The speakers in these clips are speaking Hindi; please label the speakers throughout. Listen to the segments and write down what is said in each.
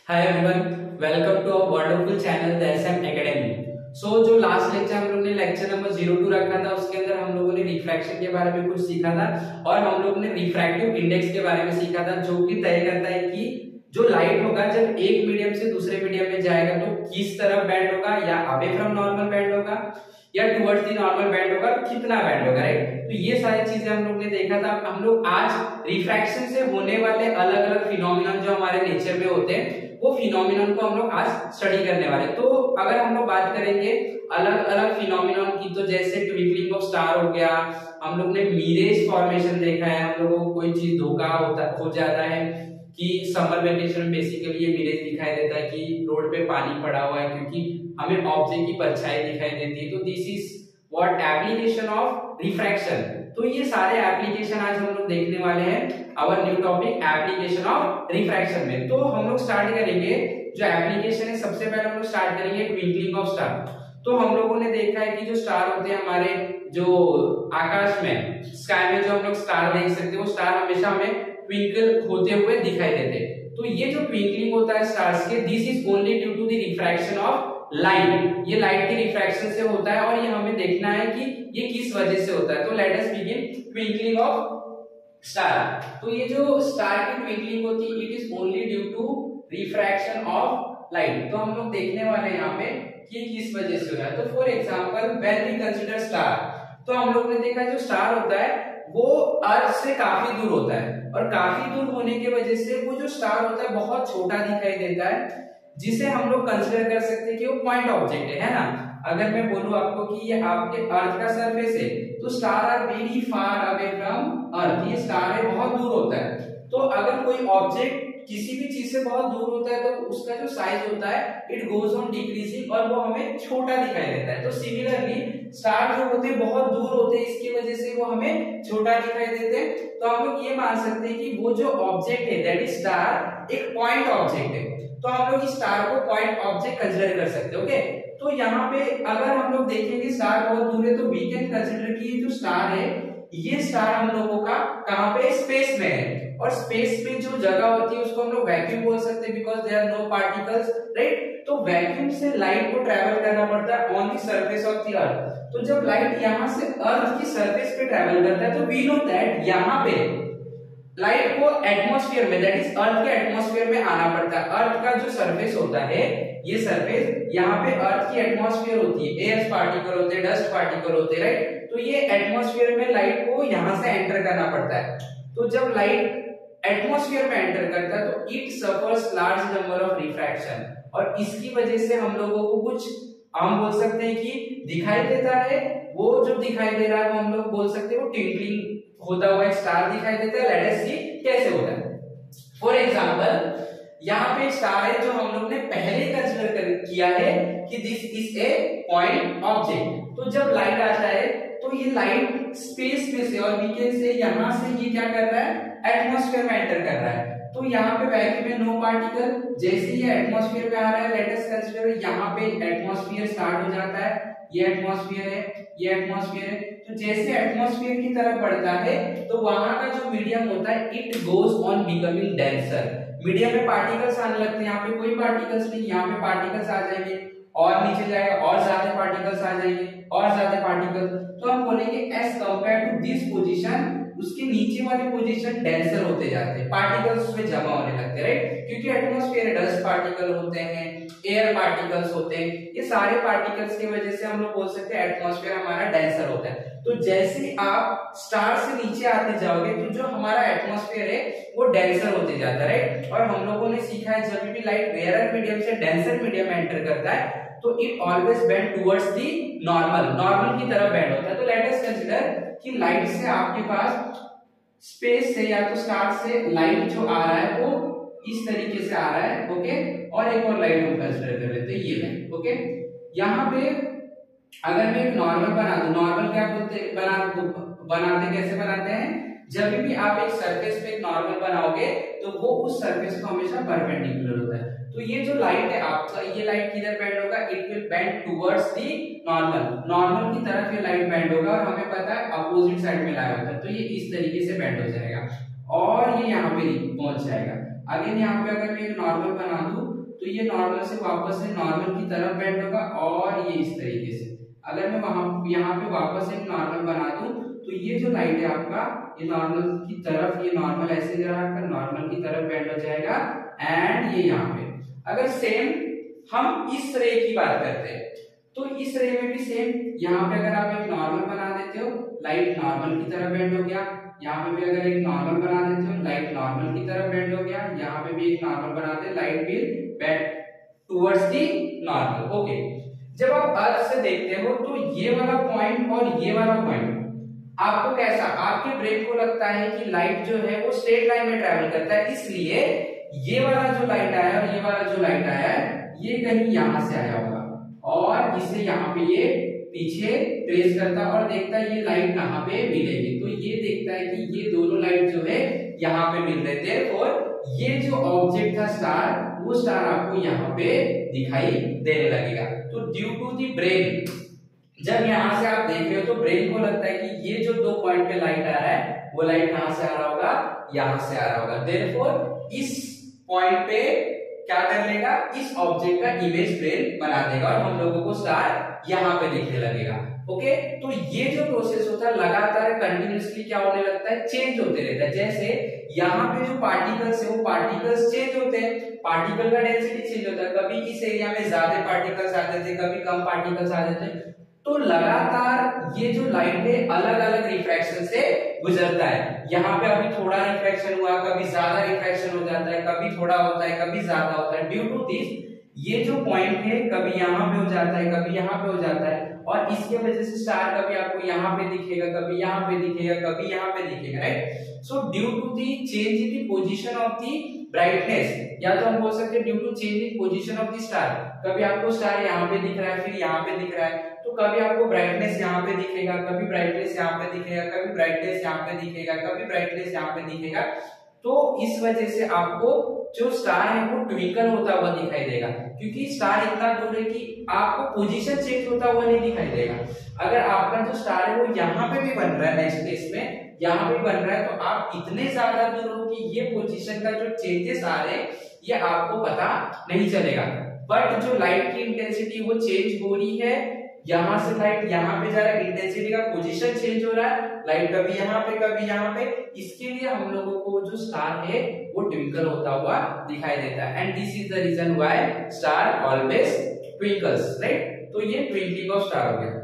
Speaker 1: Hi everyone, welcome to our wonderful channel the SM academy. जो लास्ट लेक्चर हम लोग ने लेक्चर नंबर 02 रखा था, उसके अंदर हम लोगों ने रिफ्रैक्शन के बारे में कुछ सीखा था और हम लोगों ने रिफ्रैक्टिव इंडेक्स के बारे में सीखा था, जो कि तय करता है कि जो लाइट होगा जब एक मीडियम से दूसरे मीडियम में जाएगा तो किस तरफ बैंड होगा, या अवे फ्रॉम नॉर्मल बैंड होगा या टुवर्ड्स द नॉर्मल बैंड होगा, कितना बैंड होगा, राइट। तो ये सारी चीजें हम लोग ने देखा था। हम लोग आज रिफ्रैक्शन से होने वाले अलग अलग फिनोमिनन जो हमारे नेचर में होते हैं, वो फिनोमिनन को हम लोग आज स्टडी करने वाले। तो अगर हम लोग बात करेंगे अलग अलग फिनोमिनन की, तो जैसे ट्विंकलिंग ऑफ स्टार हो गया, हम लोग ने मिरेज फॉर्मेशन देखा है। हम लोगों को कोई चीज धोखा हो जाता है कि समर वेकेशन में बेसिकली ये मिरेज दिखाई देता है कि रोड पे पानी पड़ा हुआ है, क्योंकि हमें ऑब्जेक्ट की परछाई दिखाई देती है। तो this is what application of refraction. तो ये सारे एप्लीकेशन आज हम लोग देखने वाले हैं our new topic application of refraction में। तो हम लोग स्टार्ट करेंगे जो एप्लीकेशन है, सबसे पहले हम लोग स्टार्ट करेंगे ट्विंकलिंग ऑफ स्टार। तो हम लोगों ने देखा है कि जो स्टार होते हैं हमारे जो आकाश में, स्काई में जो हम लोग स्टार देख सकते हैं, वो स्टार हमेशा हमें ट्विंकल होते हुए दिखाई देते हैं। तो ये जो ट्विंकलिंग होता है स्टार्स के, this is only due to the refraction of light. ये लाइट की रिफ्रैक्शन से होता है और ये हमें देखना है कि ये किस वजह से होता है। तो let us begin twinkling of star. तो ये जो स्टार की ट्विंकलिंग होती है, it is only due to refraction of light. तो हम लोग देखने वाले हैं यहाँ पे कि किस वजह से हो रहा है। तो for example when we consider star, तो हम लोग ने देखा जो स्टार होता है वो अर्थ से काफी दूर होता है, और काफी दूर होने की वजह से वो जो स्टार होता है बहुत छोटा दिखाई देता है, जिसे हम लोग कंसीडर कर सकते हैं कि वो पॉइंट ऑब्जेक्ट है ना। अगर मैं बोलूं आपको कि ये आपके अर्थ का सरफेस है, तो star are very far away from earth. ये स्टार है बहुत दूर होता है। तो अगर कोई ऑब्जेक्ट किसी भी चीज से बहुत दूर होता है, तो उसका जो साइज होता है इट गोज ऑन डिक्रीजिंग, और वो हमें छोटा दिखाई देता है। तो सिमिलरली स्टार जो होते हैं बहुत दूर होते हैं, इसकी वजह से वो हमें छोटा दिखाई देते हैं। तो हम लोग ये मान सकते हैं कि वो जो ऑब्जेक्ट है दैट इज स्टार एक पॉइंट ऑब्जेक्ट है। तो हम लोग इस स्टार को पॉइंट ऑब्जेक्ट कंसीडर कर सकते हैं। ओके, तो यहाँ पे अगर हम लोग देखेंगे स्टार बहुत दूर है, तो वी कैन कंसीडर कि ये जो स्टार है, ये स्टार हम लोगों का कहाँ पे, स्पेस में है। और स्पेस में जो जगह होती है उसको हम लोग वैक्यूम बोल सकते हैं, because there are no particles, right. तो वैक्यूम से लाइट को ट्रेवल करना पड़ता है on the surface of the earth. तो जब लाइट यहाँ से अर्थ की सरफेस पे ट्रेवल करता है, तो वी नो दैट यहाँ पे लाइट को एटमॉस्फेयर में, दैट इज अर्थ के एटमॉस्फेयर में आना पड़ता है। अर्थ का जो सरफेस होता है, ये सरफेस, यहाँ पे अर्थ की एटमॉस्फेयर होती है, एयर पार्टिकल होते हैं, डस्ट पार्टिकल होते हैं, राइट। तो ये एटमॉस्फेयर में लाइट को यहाँ से एंटर करना पड़ता है। तो जब लाइट एटमॉस्फेयर में एंटर करता है, तो it suffers large number of refraction, और इसकी वजह से हम लोगों को कुछ हम बोल सकते हैं कि दिखाई देता है। वो जो दिखाई दे रहा है वो हम लोग बोल सकते हैं वो ट्विंकलिंग होता हुआ एक स्टार दिखाई देता है। लेट अस सी कैसे होता है। फॉर एग्जांपल यहाँ पे स्टार है जो हम लोग ने पहले कंसीडर किया है कि this is a point object. तो जब लाइट आता है, तो ये लाइट स्पेस में से, और वी कैन से यहाँ से ये क्या कर रहा है, एटमॉस्फेयर में एंटर कर रहा है। तो यहाँ पे वैक्यूम में नो पार्टिकल, जैसे ये एटमॉस्फेयर में आ रहा है, लेट अस कंसीडर यहाँ पे एटमॉस्फेयर स्टार्ट हो जाता है। ये एटमॉस्फेयर है, ये एटमॉस्फेयर है। तो जैसे एटमॉस्फेयर की तरफ बढ़ता है, तो वहां का जो मीडियम होता है it goes on becoming denser. Medium में पार्टिकल्स आने लगते हैं, यहाँ पे कोई पार्टिकल्स नहीं, यहाँ पे पार्टिकल्स आ जाएंगे, और नीचे जाएगा और ज्यादा पार्टिकल्स आ जाएंगे, और ज्यादा पार्टिकल्स। तो हम बोलेंगे as compare to this position, उसके नीचे वाली पोजीशन डेंसर होते जाते हैं, पार्टिकल्स उसमें जमा होने लगते हैं, राइट। क्योंकि एटमॉस्फेयर डस्ट पार्टिकल होते हैं, एयर पार्टिकल्स होते हैं, ये सारे पार्टिकल्स की वजह से हम लोग बोल सकते हैं एटमॉस्फेयर हमारा डेंसर होता है। तो जैसे ही आप स्टार से नीचे आते जाओगे, तो जो हमारा एटमॉस्फेयर है वो डेंसर होते जाता है, राइट। और हम लोगों ने सीखा है जब भी लाइट रेयर मीडियम से डेंसर मीडियम में एंटर करता है, तो it always bend towards the normal की तरफ बेंड होता है। तो लेट अस कंसीडर कि लाइट से आपके पास स्पेस से या तो स्टार से लाइट जो आ रहा है वो इस तरीके से आ रहा है, ओके। और एक और लाइट हम कंसीडर कर लेते हैं, ये लाइट, ओके। यहाँ पे अगर मैं एक नॉर्मल बना दूं, नॉर्मल क्या बोलते बनाते कैसे बनाते हैं, जब भी आप एक सरफेस पे एक नॉर्मल बनाओगे तो वो उस सरफेस को हमेशा परपेंडिकुलर होता है। तो ये जो लाइट है आपका, ये लाइट किधर बेंड होगा, it will bend towards the normal की तरफ ये लाइट बेंड होगा, और हमें पता है अपोजिट साइड में लाया होता है, तो ये इस तरीके से बेंड हो जाएगा और ये यहाँ पे पहुंच जाएगा। अगेन यहाँ पे अगर मैं एक नॉर्मल बना दूं, तो ये नॉर्मल से वापस से नॉर्मल की तरफ बेंड होगा और ये इस तरीके से। अगर मैं वहां यहाँ पे वापस एक नॉर्मल बना दूं तो ये जो लाइट है आपका ये नॉर्मल की तरफ, ये नॉर्मल ऐसे जरा आपका नॉर्मल की तरफ बेंड हो जाएगा एंड ये यहाँ पे। अगर सेम हम इस रे की बात करते हैं तो इस रे में भी सेम, यहाँ पे अगर आप एक नॉर्मल बना देते हो लाइट नॉर्मल की तरफ बेंड हो गया, यहाँ पे भी अगर एक नॉर्मल बना देते हो लाइट नॉर्मल की तरफ बेंड हो गया, यहाँ पे भी एक नॉर्मल बनाते light will bend towards the normal. Okay, जब आप अर्थ से देखते हो तो ये वाला पॉइंट और ये वाला पॉइंट आपको कैसा, आपके ब्रेन को लगता है कि लाइट जो है वो स्ट्रेट लाइन में ट्रैवल करता है, इसलिए ये वाला जो लाइट आया और ये वाला जो लाइट आया है ये कहीं यहां से आया होगा और इसे यहाँ पे ये पीछे ट्रेस करता है और देखता है ये लाइट कहाँ पे मिलेगी। तो ये देखता है कि ये दोनों लाइट जो है यहाँ पे मिल रहे थे और ये जो ऑब्जेक्ट था स्टार, वो स्टार आपको यहाँ पे दिखाई देने लगेगा। तो ड्यू टू दी ब्रेन, जब यहाँ से आप देख रहे हो तो ब्रेन को लगता है कि ये जो दो पॉइंट पे लाइट आ रहा है वो लाइट कहाँ से आ रहा होगा, यहाँ से आ रहा होगा। देयरफॉर इस पॉइंट पे क्या कर लेगा, इस ऑब्जेक्ट का इमेज ब्रेन बना देगा और हम लोगों को स्टार यहाँ पे दिखने लगेगा। ओके, तो ये जो प्रोसेस होता है लगातार कंटिन्यूअसली क्या होने लगता है, चेंज होते रहता है। जैसे यहाँ पे जो पार्टिकल्स है वो पार्टिकल्स चेंज होते हैं, पार्टिकल का डेंसिटी चेंज होता है, कभी इस एरिया में ज्यादा पार्टिकल्स आ जाते हैं, कभी कम पार्टिकल्स आ जाते हैं। तो लगातार ये जो लाइट है अलग अलग रिफ्रैक्शन से गुजरता है। यहाँ पे अभी थोड़ा रिफ्रैक्शन हुआ, कभी ज्यादा रिफ्रैक्शन हो जाता है, कभी थोड़ा होता है, कभी ज्यादा होता है। ड्यू टू दिस ये जो पॉइंट है कभी यहाँ पे हो जाता है, कभी यहाँ पे हो जाता है और इसके वजह से स्टार कभी आपको यहाँ पे दिखेगा, कभी यहाँ पे दिखेगा, कभी यहाँ पे दिखेगा, right. So due to the change in the position of the brightness, या तो हम बोल सकते हैं due to change in position of the star, कभी आपको स्टार यहाँ पे दिख रहा है फिर यहाँ पे दिख रहा है, तो कभी आपको ब्राइटनेस यहाँ पे दिखेगा, कभी ब्राइटनेस यहाँ पे दिखेगा, कभी ब्राइटनेस यहाँ पे दिखेगा, कभी ब्राइटनेस यहाँ पे दिखेगा। तो इस वजह से आपको जो स्टार है वो ट्विंकल होता हुआ दिखाई देगा, क्योंकि स्टार इतना दूर है कि आपको पोजीशन चेंज होता हुआ नहीं दिखाई देगा। अगर आपका जो स्टार है वो यहाँ पे भी बन रहा है, नेक्स्ट केस में यहाँ पे बन रहा है, तो आप इतने ज्यादा दूर हो कि ये पोजीशन का जो चेंजेस आ रहे हैं ये आपको पता नहीं चलेगा। बट जो लाइट की इंटेंसिटी वो चेंज हो रही है, यहाँ से लाइट यहाँ पे जा रहा है, इंटेंसिटी का पोजीशन चेंज हो रहा है, लाइट कभी यहाँ पे कभी यहाँ पे, इसके लिए हम लोगों को जो स्टार है वो ट्विंकल होता हुआ दिखाई देता है। And this is the reason why star always twinkles, right. तो ये ट्विंकलिंग ऑफ स्टार हो गया।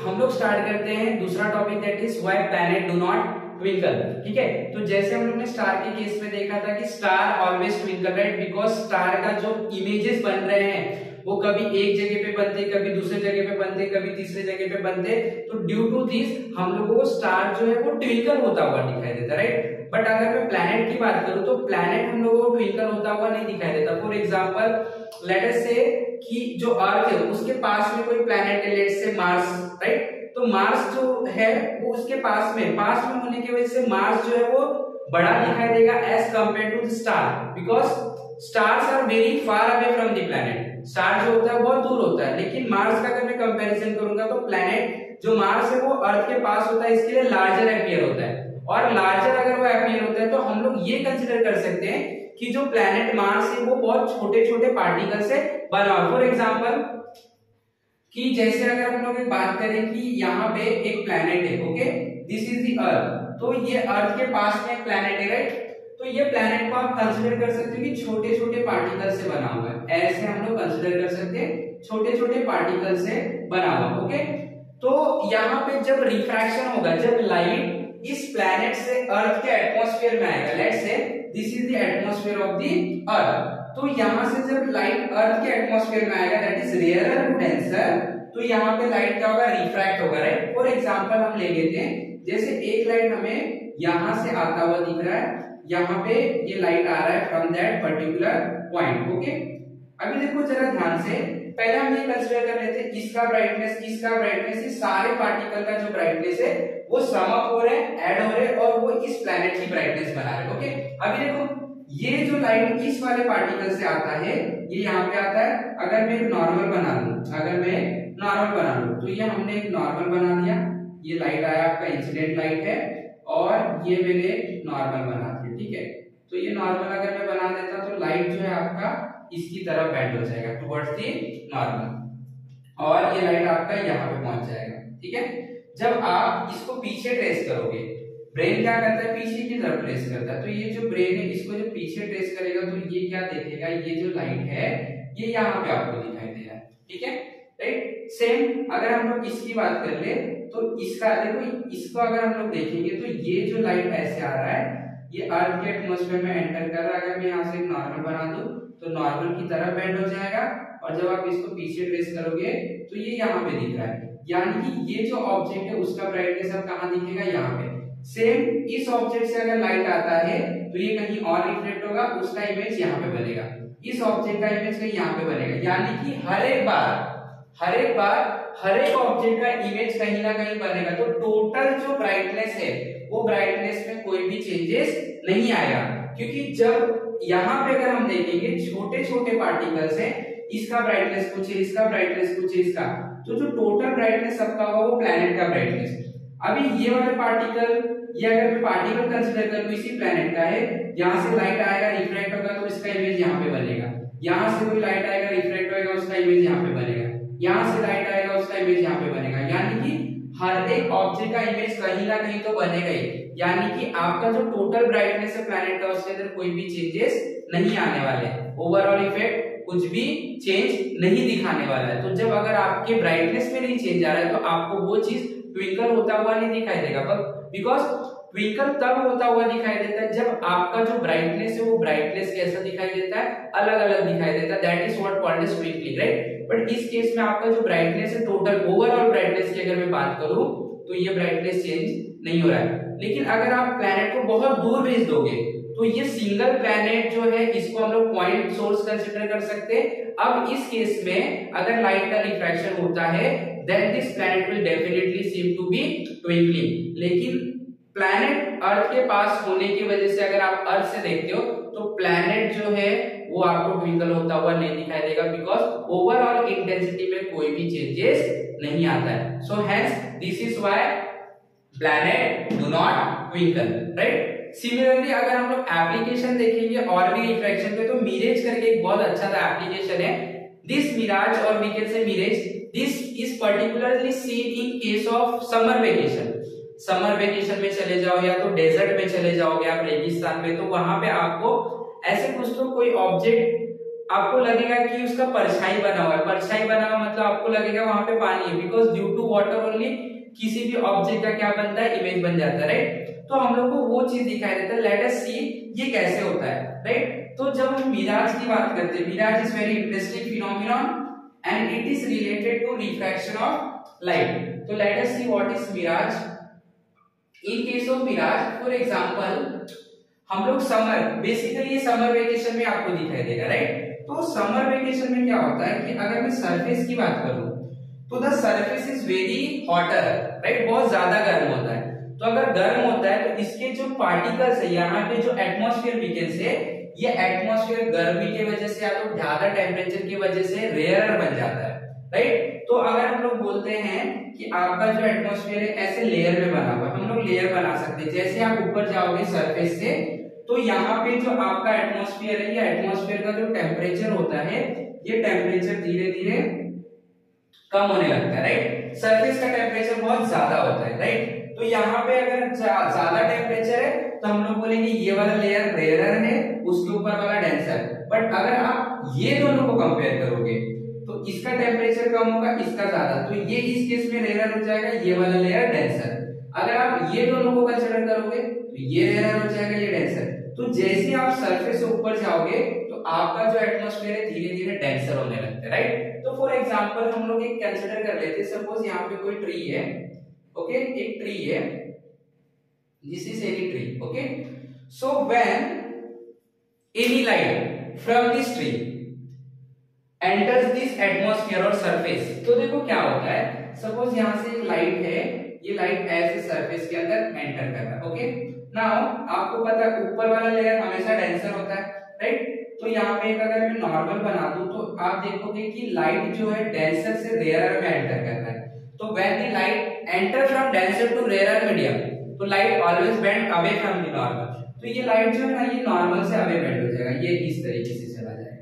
Speaker 1: हम लोग स्टार्ट करते हैं दूसरा topic, that is why planet do not twinkle. ठीक है, तो जैसे हम लोग ने स्टार के केस में देखा था कि star always twinkle, right, because star का जो इमेजेस बन रहे हैं वो कभी एक जगह पे बनते, कभी दूसरे जगह पे बनते, कभी तीसरे जगह पे बनते। तो ड्यू टू दिस हम लोगों को स्टार जो है वो ट्विंकल होता हुआ दिखाई देता, राइट। बट अगर मैं प्लैनेट की बात करूं तो प्लैनेट हम लोगों को ट्विंकल होता हुआ नहीं दिखाई देता। फॉर एग्जांपल लेट अस से कि जो अर्थ है उसके पास में कोई प्लैनेट है, लेट से मार्स, राइट। तो मार्स जो है वो उसके पास में होने की वजह से मार्स जो है वो बड़ा दिखाई देगा as compare to the star, because stars are very far away from the planet. Star जो होता है बहुत दूर होता है, लेकिन मार्स का अगर मैं कंपैरिजन करूंगा तो प्लैनेट जो मार्स है वो अर्थ के पास होता है, इसके लिए लार्जर अपीयर होता है। और लार्जर अगर वो अपीयर होता है तो हम लोग ये कंसीडर कर सकते हैं कि जो प्लैनेट मार्स है वो बहुत छोटे छोटे पार्टिकल से बना हुआ। फॉर एग्जाम्पल कि जैसे अगर हम लोग बात करें कि यहाँ पे एक प्लैनेट है, okay, this is the earth, तो ये अर्थ के पास में एक प्लैनेट है, राइट। तो ये प्लैनेट को आप कंसीडर कर सकते हो कि छोटे छोटे पार्टिकल से बना हुआ है, ऐसे हम लोग कंसीडर कर सकते हैं छोटे छोटे पार्टिकल से बना हुआ, ओके। तो यहाँ पे जब रिफ्रैक्शन होगा, जब लाइट इस प्लैनेट से अर्थ के एटमॉस्फेयर में आएगा, let's say this is the atmosphere of the earth, तो यहाँ से जब लाइट अर्थ के एटमॉस्फेयर में आएगा, that is rarer to denser, तो यहाँ पे लाइट क्या होगा, रिफ्रैक्ट होगा, राइट। फॉर एग्जांपल हम ले लेते हैं, जैसे एक लाइट हमें यहाँ से आता हुआ दिख रहा है, यहाँ पे ये लाइट आ रहा है from that particular point, okay. अभी देखो जरा ध्यान से, पहले हम ये कंसीडर कर लेते हैं इसका ब्राइटनेस, ये सारे पार्टिकल का जो ब्राइटनेस है वो सम अप हो रहे हैं, ऐड हो रहे हैं और वो इस प्लैनेट की ब्राइटनेस बना रहे हैं, ओके। अभी देखो ये जो लाइट इस वाले पार्टिकल से आता है ये यहाँ पे आता है, अगर मैं एक नॉर्मल बना लूं, तो ये हमने एक नॉर्मल बना दिया, ये लाइट आया आपका इंसिडेंट लाइट है और ये मैंने नॉर्मल बना दिया, ठीक है। तो ये नॉर्मल अगर मैं बना देता तो लाइट जो है आपका इसकी तरफ बेंड हो जाएगा टुवर्ड्स दी नॉर्मल, और ये लाइट आपका यहाँ पे पहुंच जाएगा। ठीक है, जब आप इसको पीछे ट्रेस करोगे, ब्रेन क्या करता है, पीछे की तरफ ट्रेस करता है, तो ये जो ब्रेन है इसको जब पीछे ट्रेस करेगा तो ये क्या देखेगा, ये जो लाइट है ये यहाँ पे आपको दिखाई दे रहा है। ठीक है, राइट। सेम अगर हम लोग इसकी बात कर ले तो इसका देखो, इसको अगर हम लोग देखेंगे तो ये जो लाइट ऐसे आ रहा है ये अर्थ के एटमॉस्फेयर में एंटर कर रहा है। अगर मैं यहाँ से एक नॉर्मल बना दूं तो नॉर्मल की तरफ बेंड हो जाएगा, और जब आप इसको पीछे ट्रेस करोगे तो ये यहाँ पे दिख रहा है, यानी कि ये जो ऑब्जेक्ट है उसका ब्राइटनेस अब कहाँ दिखेगा, यहाँ पे। सेम इस ऑब्जेक्ट से अगर लाइट आता है तो ये कहीं और रिफ्लेक्ट होगा, उसका इमेज यहाँ पे बनेगा, इस ऑब्जेक्ट का इमेज कहीं यहाँ पे बनेगा, यानी कि हर एक बार हर एक ऑब्जेक्ट का इमेज कहीं ना कहीं बनेगा। तो टोटल जो ब्राइटनेस है वो ब्राइटनेस में कोई भी चेंजेस नहीं आएगा, क्योंकि जब यहाँ पे अगर हम देखेंगे छोटे छोटे पार्टिकल्स हैं, इसका ब्राइटनेस कुछ है, इसका ब्राइटनेस कुछ है, इसका, तो जो टोटल ब्राइटनेस सबका होगा वो प्लैनेट का ब्राइटनेस। अभी ये वाले पार्टिकल, ये अगर मैं पार्टिकल कंसीडर कर लूं इसी प्लैनेट का है, यहाँ से लाइट आएगा रिफ्लेक्ट होगा तो इसका इमेज यहाँ पे बनेगा, यहाँ से कोई लाइट आएगा रिफ्लेक्ट होगा उसका इमेज यहाँ पे बनेगा, यहाँ से लाइट आएगा उसका इमेज यहाँ पे बनेगा, यानी कि हर एक ऑब्जेक्ट का इमेज कहीं ना कहीं तो बनेगा ही, यानी कि आपका जो टोटल ब्राइटनेस है प्लैनेट का उसके अंदर कोई भी चेंजेस नहीं आने वाले, ओवरऑल इफेक्ट कुछ भी चेंज नहीं दिखाने वाला है। तो जब अगर आपके ब्राइटनेस में नहीं चेंज आ रहा है तो आपको वो चीज ट्विंकल होता हुआ नहीं दिखाई देगा, बिकॉज ट्विंकल तब होता हुआ दिखाई देता है जब आपका जो ब्राइटनेस है वो ब्राइटनेस कैसा दिखाई देता है, अलग अलग दिखाई देता है, that is what called as twinkling, right. But इस केस में आपका जो ब्राइटनेस है टोटल ओवरऑल ब्राइटनेस की अगर मैं बात करूं तो ये ब्राइटनेस चेंज नहीं हो रहा है। लेकिन अगर आप प्लैनेट को बहुत दूर भेज दोगे तो ये सिंगल प्लैनेट जो है इसको हम लोग पॉइंट सोर्स कंसीडर कर सकते हैं। अब इस केस में अगर लाइट का रिफ्रैक्शन होता है then this planet will definitely seem to be twinkling, लेकिन प्लैनेट अर्थ के पास होने की वजह से अगर आप अर्थ से देखते हो तो प्लैनेट जो है वो आपको ट्विंकल होता हुआ नहीं दिखाई देगा, बिकॉज ओवरऑल इंटेंसिटी में कोई भी चेंजेस नहीं आता है। So hence this is why planet do not twinkle, right. Similarly अगर हम लोग एप्लीकेशन देखेंगे और भी रिफ्रैक्शन पे तो मिरेज करके एक बहुत अच्छा सा एप्लीकेशन है, दिस मिराज और we can say mirage, this is particularly seen in case of summer vacation. Summer vacation में चले जाओ या तो डेजर्ट में चले जाओगे आप, रेगिस्तान में, तो वहां पे आपको ऐसे कुछ तो कोई ऑब्जेक्ट आपको लगेगा कि उसका परछाई बना हुआ है, परछाई बना हुआ मतलब आपको लगेगा वहां पे पानी है, because due to water only किसी भी ऑब्जेक्ट का क्या बनता है, इमेज बन जाता है, राइट। तो हम लोग को वो चीज दिखाई देता है, लेट अस सी ये कैसे होता है, राइट। तो जब हम मिराज की बात करते हैं, mirage is very interesting phenomenon and it is related to refraction of light. So let us see what is mirage. In case of mirage, for example, हम लोग समर, बेसिकली ये समर वेकेशन में आपको दिखाई देगा, राइट। तो समर वेकेशन में क्या होता है कि अगर मैं सरफेस की बात करूं तो the surface is very hotter, right, बहुत ज्यादा गर्म होता है। तो अगर गर्म होता है तो इसके जो पार्टिकल्स है यहाँ पे जो एटमॉस्फेयर वीकेंस है, ये एटमॉस्फेयर गर्मी की वजह से या तो ज्यादा टेम्परेचर की वजह से रेयरर बन जाता है, राइट। तो अगर हम लोग बोलते हैं कि आपका जो एटमॉस्फेयर है ऐसे लेयर में बना हुआ है, हम लोग लेयर बना सकते हैं। जैसे आप ऊपर जाओगे सरफेस से तो यहाँ पे जो आपका एटमॉस्फेयर है, ये एटमॉस्फेयर का जो टेम्परेचर होता है ये टेम्परेचर धीरे धीरे कम होने लगता है, राइट। सरफेस का टेम्परेचर बहुत ज्यादा होता है, राइट। तो यहाँ पे अगर ज्यादा टेम्परेचर है तो हम लोग बोलेंगे ये वाला लेयर रेयरर है, उसके ऊपर वाला डेंसर। बट अगर आप ये दोनों को कंपेयर करोगे तो इसका टेम्परेचर कम होगा, इसका ज्यादा, तो ये इस केस में रेयरर हो जाएगा, ये वाला लेयर डेंसर। अगर आप ये दोनों को कंसीडर करोगे तो ये रेयरर हो जाएगा, ये डेंसर। तो जैसे आप सरफेस से ऊपर जाओगे तो आपका जो एटमॉस्फेयर है धीरे धीरे डेंसर होने लगता है, राइट। तो फॉर एग्जांपल हम लोग एक कंसीडर कर लेते हैं, सपोज यहाँ पे कोई ट्री है, ओके, एक ट्री है, this is any tree, okay. So when any light from this tree enters this atmosphere और सरफेस, तो देखो क्या होता है, सपोज यहाँ से एक लाइट है, ये लाइट ऐसे सरफेस के अंदर एंटर कर रहा है, ओके। नाउ आपको पता है ऊपर वाला लेयर हमेशा डेंसर होता है, राइट। तो यहाँ पे अगर मैं नॉर्मल बना दूं तो आप देखोगे कि लाइट जो है डेंसर से रेयरर में एंटर कर रहा है। तो when the light enter from denser to rarer medium, तो light always bend away from the normal. तो ये लाइट जो है ना ये नॉर्मल से अवे बेंड हो जाएगा, ये इस तरीके से चला जाएगा।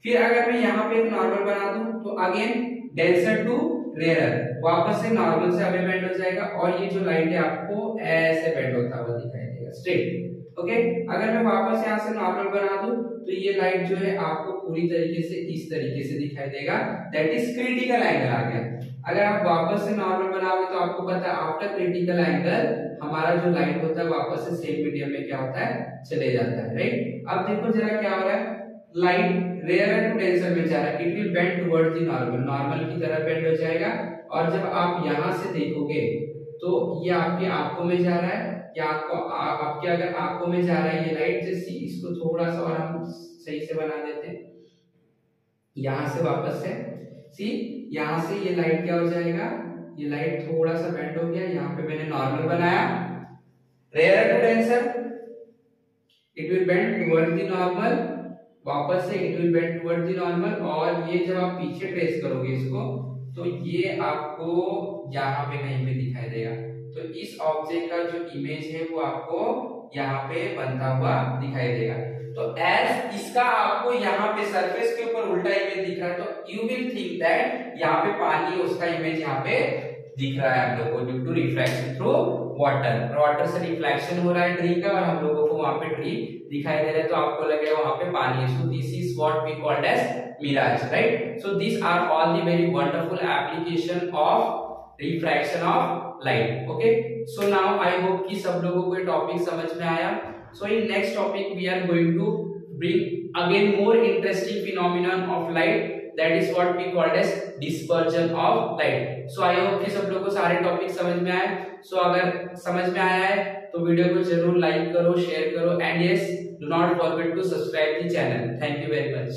Speaker 1: फिर अगर मैं यहाँ पे एक नॉर्मल बना दूं तो अगेन डेंसर टू रेयरर, वापस से नॉर्मल से अवे बेंड हो जाएगा और ये जो लाइट है आपको ऐसे बेंड होता हुआ दिखाई देगा स्ट्रेट। ओके, अगर मैं वापस यहाँ से नॉर्मल बना दूं तो ये लाइट जो है आपको पूरी तरीके से इस तरीके से दिखाई देगा, दैट इज क्रिटिकल एंगल आ गया। अगर आप वापस से नॉर्मल बनाओगे तो आपको पता है आफ्टर क्रिटिकल एंगल हमारा जो लाइट होता है वापस से सेम मीडियम में क्या होता है, चले जाता है, राइट। अब देखो जरा क्या हो रहा है, लाइट रेयर टू डेंसर में जा रहा है, it will bend towards the normal, normal की तरफ बेंड हो जाएगा। और जब आप यहां से देखोगे तो ये आपकी आंखों में जा रहा है, या आपके अगर आंखों में जा रहा है ये लाइट, जैसे इसको थोड़ा सा और हम सही से बना देते हैं, यहां से वापस से सी यहां से ये लाइट क्या हो जाएगा, ये लाइट थोड़ा सा बेंड हो गया, यहाँ पे मैंने नॉर्मल बनाया, rare to denser it will bend towards the normal, वापस से it will bend towards the normal. और ये जब आप पीछे ट्रेस करोगे इसको तो ये आपको यहाँ पे कहीं पे दिखाई देगा, तो इस ऑब्जेक्ट का जो इमेज है वो आपको यहाँ पे बनता हुआ दिखाई देगा। तो एज इसका आपको यहाँ पे सरफेस के ऊपर उल्टा इमेज दिख रहा है तो यू विल थिंक दैट यहाँ पे पानी उसका इमेज यहाँ पे दिख रहा है हम लोग को due to reflection through water, water से रिफ्लेक्शन हो रहा है ट्री का और हम लोगों को वहां पे ट्री दिखाई दे रहा है, तो आपको लगेगा वहां पे पानी है। So this is what we called as mirage, right. So this are all the very wonderful application of refraction of light. Okay, so now I hope कि सब लोगों को ये टॉपिक समझ में आया। So in next topic we are going to bring again more interesting phenomenon of light, that is what we called as dispersion of light. So I hope कि सब लोगों को सारे टॉपिक समझ में आए। So अगर समझ में आया है तो वीडियो को जरूर लाइक करो, शेयर करो, and yes, do not forget to subscribe the channel. Thank you very much.